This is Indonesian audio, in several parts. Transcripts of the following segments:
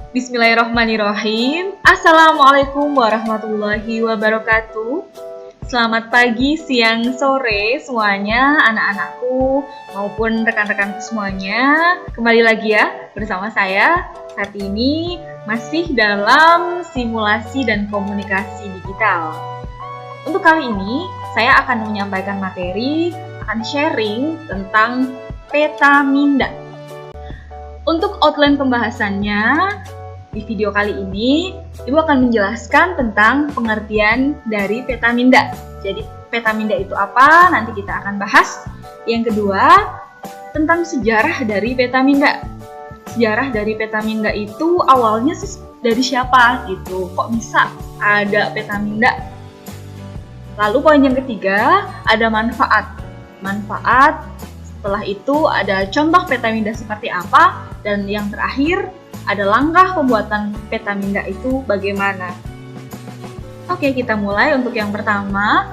Bismillahirrahmanirrahim. Assalamualaikum warahmatullahi wabarakatuh. Selamat pagi, siang, sore semuanya, anak-anakku maupun rekan-rekanku semuanya. Kembali lagi ya bersama saya saat ini masih dalam simulasi dan komunikasi digital. Untuk kali ini saya akan menyampaikan materi, akan sharing tentang petaminda. Untuk outline pembahasannya, di video kali ini, Ibu akan menjelaskan tentang pengertian dari petaminda. Jadi, petaminda itu apa? Nanti kita akan bahas. Yang kedua, tentang sejarah dari petaminda. Sejarah dari petaminda itu awalnya dari siapa gitu? Kok bisa ada petaminda? Lalu poin yang ketiga, ada manfaat. Manfaat, setelah itu ada contoh petaminda seperti apa, dan yang terakhir ada langkah pembuatan petaminda itu bagaimana. Oke, kita mulai untuk yang pertama.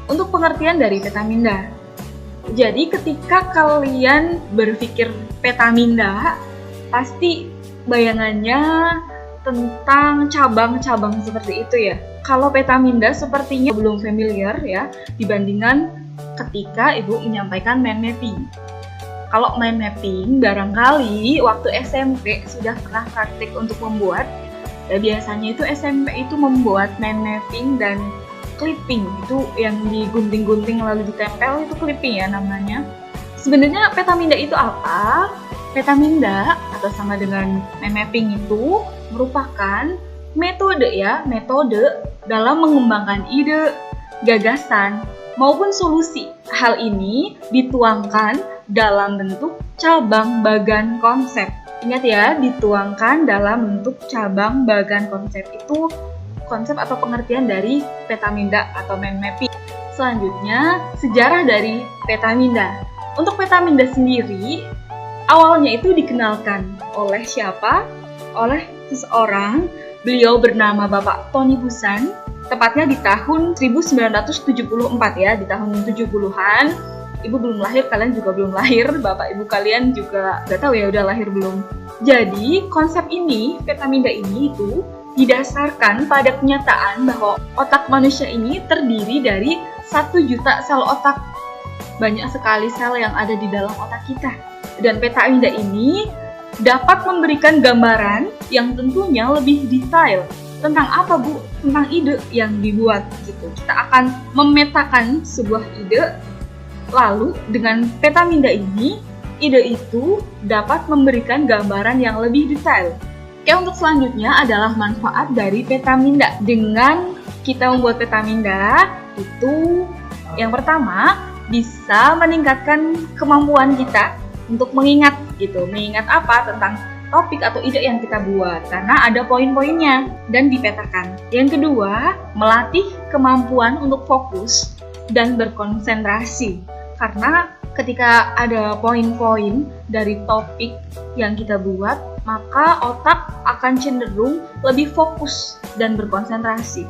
Untuk pengertian dari petaminda. Jadi ketika kalian berpikir petaminda, pasti bayangannya tentang cabang-cabang seperti itu ya. Kalau petaminda sepertinya belum familiar ya, dibandingkan ketika Ibu menyampaikan mind mapping. Kalau mind mapping, barangkali waktu SMP sudah pernah praktik untuk membuat. Dan biasanya itu SMP itu membuat mind mapping dan clipping. Itu yang digunting-gunting lalu ditempel, itu clipping ya namanya. Sebenarnya petaminda itu apa? Petaminda atau sama dengan mind mapping itu merupakan metode dalam mengembangkan ide, gagasan, maupun solusi. Hal ini dituangkan dalam bentuk cabang bagan konsep. Ingat ya, dituangkan dalam bentuk cabang bagan konsep. Itu konsep atau pengertian dari petaminda atau mind mapping. Selanjutnya, sejarah dari petaminda. Untuk petaminda sendiri, awalnya itu dikenalkan oleh siapa? Oleh seseorang. Beliau bernama Bapak Tony Buzan. Tepatnya di tahun 1974 ya, di tahun 70-an. Ibu belum lahir, kalian juga belum lahir, bapak ibu kalian juga gak tahu ya udah lahir belum. Jadi konsep ini, petaminda ini itu didasarkan pada kenyataan bahwa otak manusia ini terdiri dari 1 juta sel otak. Banyak sekali sel yang ada di dalam otak kita. Dan petaminda ini dapat memberikan gambaran yang tentunya lebih detail. Tentang apa Bu? Tentang ide yang dibuat gitu. Kita akan memetakan sebuah ide. Lalu dengan petaminda ini, ide itu dapat memberikan gambaran yang lebih detail. Oke, untuk selanjutnya adalah manfaat dari petaminda. Dengan kita membuat petaminda, itu yang pertama bisa meningkatkan kemampuan kita untuk mengingat gitu. Mengingat apa? Tentang topik atau ide yang kita buat, karena ada poin-poinnya dan dipetakan. Yang kedua, melatih kemampuan untuk fokus dan berkonsentrasi. Karena ketika ada poin-poin dari topik yang kita buat, maka otak akan cenderung lebih fokus dan berkonsentrasi.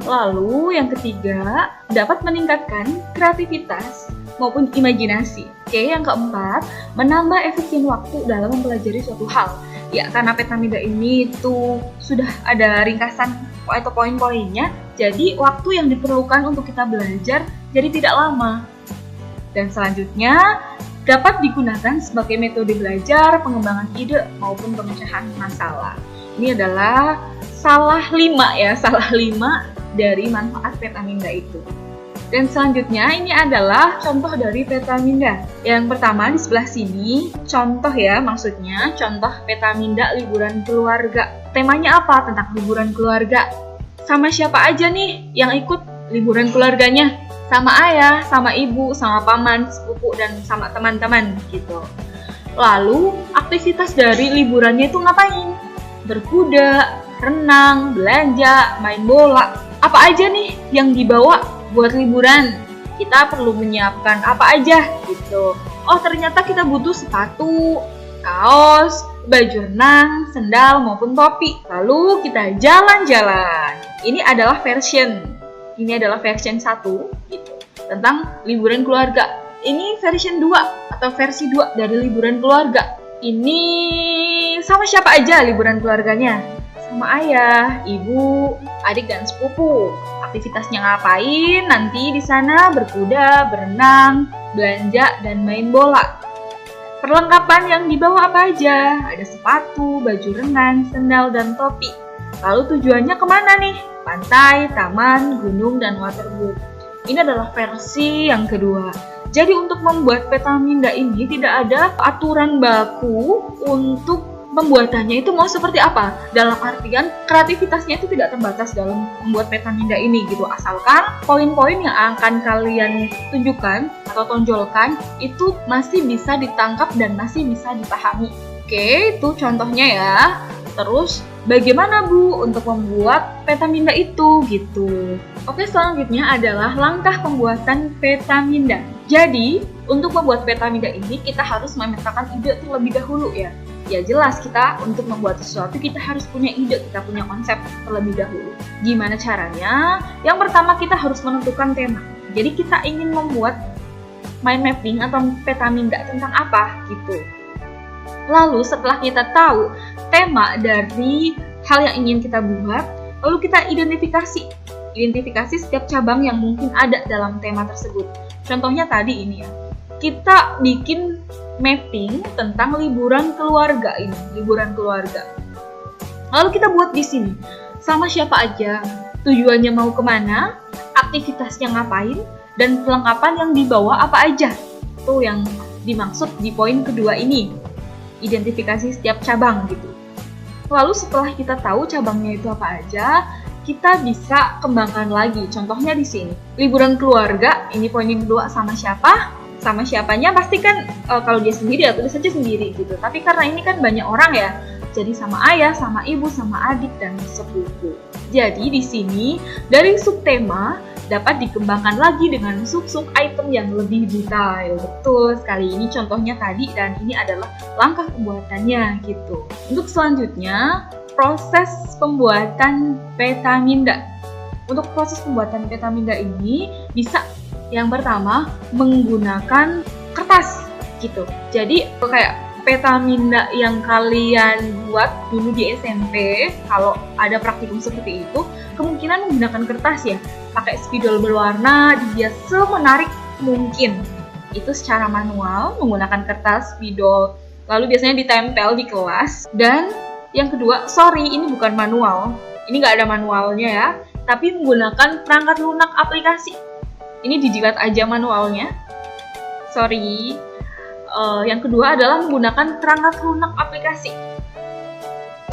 Lalu yang ketiga, dapat meningkatkan kreativitas maupun imajinasi. Oke, yang keempat, menambah efisien waktu dalam mempelajari suatu hal. Ya, karena petaminda ini itu sudah ada ringkasan atau poin-poinnya, jadi waktu yang diperlukan untuk kita belajar jadi tidak lama. Dan selanjutnya, dapat digunakan sebagai metode belajar, pengembangan ide, maupun pemecahan masalah. Ini adalah salah 5 dari manfaat petaminda itu. Dan selanjutnya, ini adalah contoh dari petaminda. Yang pertama di sebelah sini, contoh ya, maksudnya contoh petaminda liburan keluarga. Temanya apa? Tentang liburan keluarga. Sama siapa aja nih yang ikut liburan keluarganya? Sama ayah, sama ibu, sama paman, sepupu, dan sama teman-teman gitu. Lalu, aktivitas dari liburannya itu ngapain? Berkuda, renang, belanja, main bola. Apa aja nih yang dibawa buat liburan? Kita perlu menyiapkan apa aja gitu. Oh, ternyata kita butuh sepatu, kaos, baju renang, sendal, maupun topi. Lalu kita jalan-jalan. Ini adalah version 1 gitu, tentang liburan keluarga. Ini version 2 atau versi 2 dari liburan keluarga. Ini 1 Sama siapa aja liburan keluarganya? Sama ayah, ibu, adik dan sepupu. Aktivitasnya ngapain? Nanti di sana berkuda, berenang, belanja dan main bola. Perlengkapan yang dibawa apa aja? Ada sepatu, baju renang, sendal dan topi. Lalu tujuannya kemana nih? Pantai, taman, gunung dan waterbook. Ini adalah versi yang kedua. Jadi untuk membuat peta minda ini tidak ada aturan baku untuk pembuatannya itu mau seperti apa. Dalam artian kreativitasnya itu tidak terbatas dalam membuat peta minda ini gitu. Asalkan poin-poin yang akan kalian tunjukkan atau tonjolkan itu masih bisa ditangkap dan masih bisa dipahami. Oke, itu contohnya ya. Terus bagaimana Bu untuk membuat peta minda itu gitu. Oke, selanjutnya adalah langkah pembuatan peta minda. Jadi, untuk membuat peta minda ini kita harus memetakan ide terlebih dahulu ya. Ya jelas kita untuk membuat sesuatu kita harus punya ide, kita punya konsep terlebih dahulu. Gimana caranya? Yang pertama kita harus menentukan tema. Jadi kita ingin membuat mind mapping atau peta minda tentang apa gitu. Lalu setelah kita tahu tema dari hal yang ingin kita buat, lalu kita identifikasi setiap cabang yang mungkin ada dalam tema tersebut. Contohnya tadi ini ya, kita bikin mapping tentang liburan keluarga ini, liburan keluarga. Lalu kita buat di sini, sama siapa aja, tujuannya mau kemana, aktivitasnya ngapain, dan perlengkapan yang dibawa apa aja. Itu yang dimaksud di poin kedua ini, identifikasi setiap cabang gitu. Lalu setelah kita tahu cabangnya itu apa aja, kita bisa kembangkan lagi. Contohnya di sini, liburan keluarga, ini poin yang kedua, sama siapa? Sama siapanya pasti kan kalau dia sendiri ya tulis saja sendiri gitu. Tapi karena ini kan banyak orang ya, jadi sama ayah, sama ibu, sama adik dan sepupu. Jadi di sini dari subtema dapat dikembangkan lagi dengan sub-sub item yang lebih detail. Betul sekali, ini contohnya tadi dan ini adalah langkah pembuatannya gitu. Untuk selanjutnya, proses pembuatan peta minda. Untuk proses pembuatan peta minda ini bisa yang pertama menggunakan kertas gitu. Jadi kayak peta minda yang kalian buat dulu di SMP, kalau ada praktikum seperti itu, kemungkinan menggunakan kertas ya. Pakai spidol berwarna, dia semenarik mungkin. Itu secara manual menggunakan kertas, spidol, lalu biasanya ditempel di kelas. Dan yang kedua, ini bukan manual. Ini nggak ada manualnya ya, tapi menggunakan perangkat lunak aplikasi. Ini dijilat aja manualnya. Yang kedua adalah menggunakan perangkat lunak aplikasi.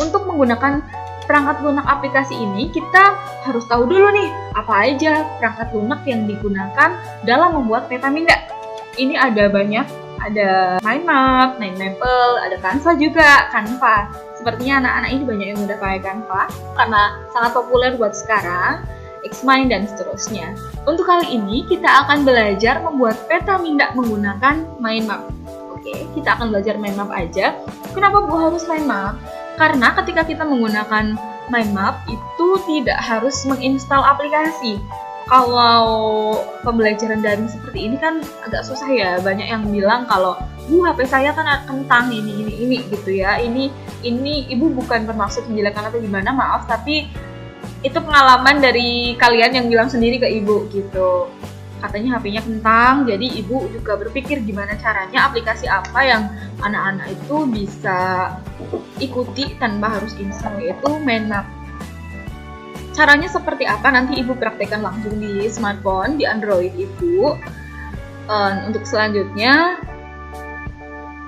Untuk menggunakan perangkat lunak aplikasi ini, kita harus tahu dulu nih, apa aja perangkat lunak yang digunakan dalam membuat peta minda. Ini ada banyak, ada Mind Map, Mindmaple, ada Canva juga, Canva. Sepertinya anak-anak ini banyak yang udah pakai Canva, karena sangat populer buat sekarang. Xmind dan seterusnya. Untuk kali ini kita akan belajar membuat peta minda menggunakan mind map. Oke, kita akan belajar mind map aja. Kenapa Bu harus mind map? Karena ketika kita menggunakan mind map itu tidak harus menginstal aplikasi. Kalau pembelajaran daring seperti ini kan agak susah ya. Banyak yang bilang kalau Bu HP saya kan kentang ini gitu ya. Ini Ibu bukan bermaksud menjelekan atau gimana, maaf, tapi itu pengalaman dari kalian yang bilang sendiri ke ibu gitu. Katanya HP-nya kentang, jadi ibu juga berpikir gimana caranya aplikasi apa yang anak-anak itu bisa ikuti tanpa harus install, yaitu Mind Map. Caranya seperti apa nanti ibu praktekkan langsung di smartphone, di Android ibu. Untuk selanjutnya,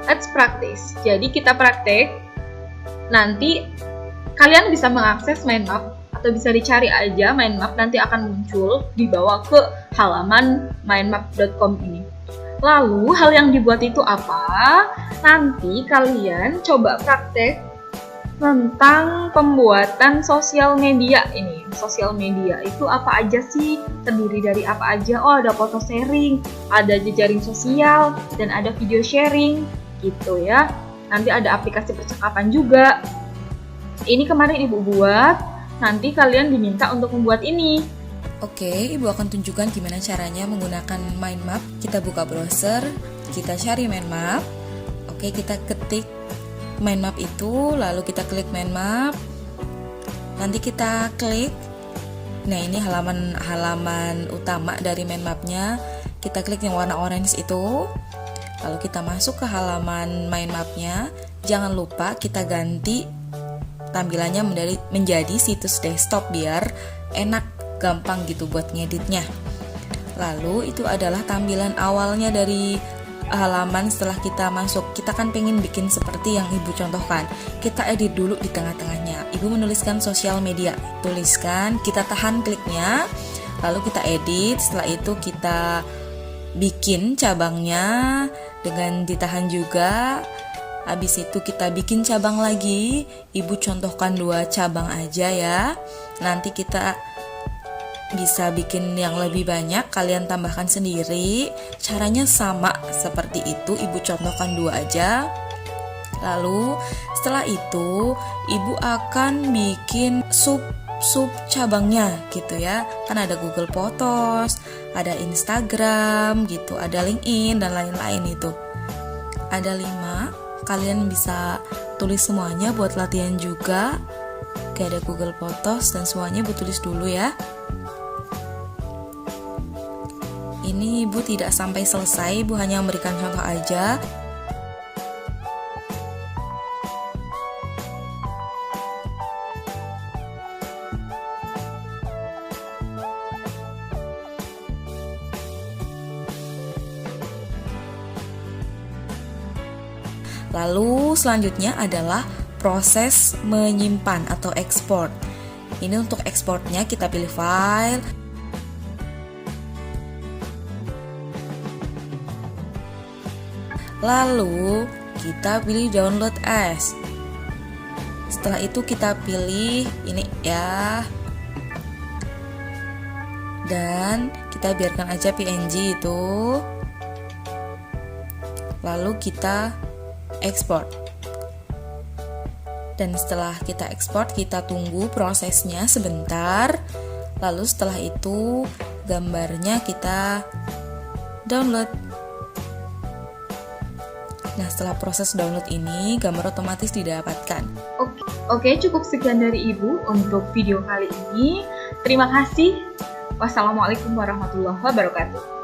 let's practice. Jadi kita praktek, nanti kalian bisa mengakses Mind Map atau bisa dicari aja Mind Map, nanti akan muncul dibawa ke halaman mindmap.com ini. Lalu hal yang dibuat itu apa? Nanti kalian coba praktek tentang pembuatan sosial media ini. Sosial media itu apa aja sih? Terdiri dari apa aja? Oh, ada foto sharing, ada jejaring sosial, dan ada video sharing gitu ya. Nanti ada aplikasi percakapan juga. Ini kemarin ibu buat. Nanti kalian diminta untuk membuat ini. Oke, Ibu akan tunjukkan gimana caranya menggunakan mind map. Kita buka browser, kita cari mind map. Oke, kita ketik mind map itu, lalu kita klik mind map. Nanti kita klik. Nah, ini halaman utama dari mind mapnya. Kita klik yang warna orange itu. Lalu kita masuk ke halaman mind mapnya. Jangan lupa kita ganti tampilannya menjadi situs desktop biar enak, gampang gitu buat ngeditnya. Lalu itu adalah tampilan awalnya dari halaman setelah kita masuk. Kita kan pengen bikin seperti yang Ibu contohkan. Kita edit dulu di tengah-tengahnya. Ibu menuliskan sosial media, tuliskan, kita tahan kliknya, lalu kita edit. Setelah itu kita bikin cabangnya dengan ditahan juga. Habis itu kita bikin cabang lagi. Ibu contohkan 2 cabang aja ya. Nanti kita bisa bikin yang lebih banyak, kalian tambahkan sendiri. Caranya sama seperti itu, Ibu contohkan 2 aja. Lalu setelah itu Ibu akan bikin sub cabangnya gitu ya. Kan ada Google Photos, ada Instagram gitu, ada LinkedIn dan lain-lain itu. Ada 5, kalian bisa tulis semuanya buat latihan juga. Kayak ada Google Photos dan semuanya Ibu tulis dulu ya. Ini Ibu tidak sampai selesai, Ibu hanya memberikan contoh aja. Lalu selanjutnya adalah proses menyimpan atau ekspor. Ini untuk ekspornya kita pilih file. Lalu kita pilih download as. Setelah itu kita pilih ini ya. Dan kita biarkan aja PNG itu. Lalu kita ekspor. Dan setelah kita ekspor, kita tunggu prosesnya sebentar. Lalu setelah itu gambarnya kita download. Nah, setelah proses download ini, gambar otomatis didapatkan. Oke, cukup sekian dari Ibu untuk video kali ini. Terima kasih. Wassalamualaikum warahmatullahi wabarakatuh.